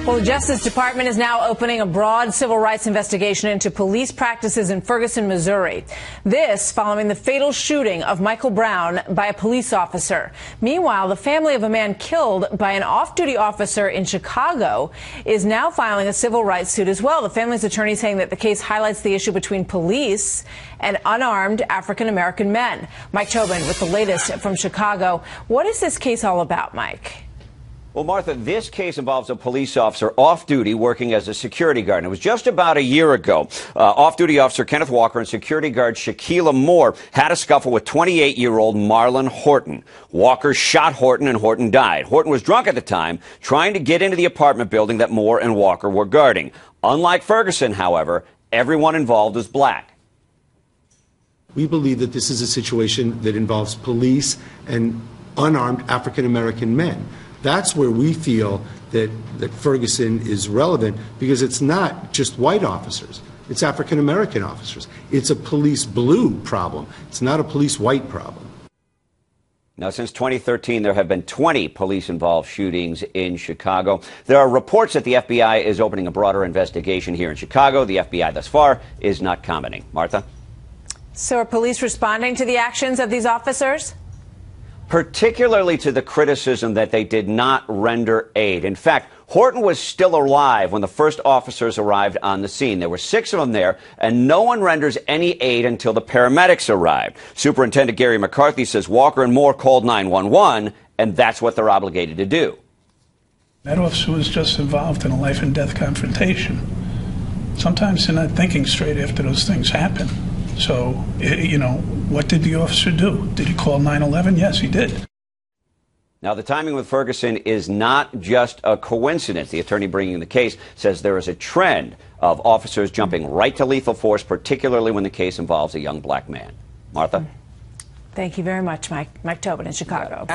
Well, the Justice Department is now opening a broad civil rights investigation into police practices in Ferguson, Missouri. This following the fatal shooting of Michael Brown by a police officer. Meanwhile, the family of a man killed by an off-duty officer in Chicago is now filing a civil rights suit as well. The family's attorney saying that the case highlights the issue between police and unarmed African-American men. Mike Tobin with the latest from Chicago. What is this case all about, Mike? Well, Martha, this case involves a police officer off-duty working as a security guard. And it was just about a year ago. Off-duty officer Kenneth Walker and security guard Shaquila Moore had a scuffle with 28-year-old Marlon Horton. Walker shot Horton and Horton died. Horton was drunk at the time, trying to get into the apartment building that Moore and Walker were guarding. Unlike Ferguson, however, everyone involved is black. We believe that this is a situation that involves police and unarmed African-American men. That's where we feel that Ferguson is relevant, because it's not just white officers. It's African-American officers. It's a police blue problem. It's not a police white problem. Now, since 2013, there have been 20 police-involved shootings in Chicago. There are reports that the FBI is opening a broader investigation here in Chicago. The FBI thus far is not commenting. Martha? So are police responding to the actions of these officers? Particularly to the criticism that they did not render aid. In fact, Horton was still alive when the first officers arrived on the scene. There were 6 of them there, and no one renders any aid until the paramedics arrived. Superintendent Gary McCarthy says Walker and Moore called 911, and that's what they're obligated to do. That officer was just involved in a life-and-death confrontation. Sometimes they're not thinking straight after those things happen. So, you know, what did the officer do? Did he call 911? Yes, he did. Now, the timing with Ferguson is not just a coincidence. The attorney bringing the case says there is a trend of officers jumping right to lethal force, particularly when the case involves a young black man. Martha? Thank you very much, Mike. Mike Tobin in Chicago.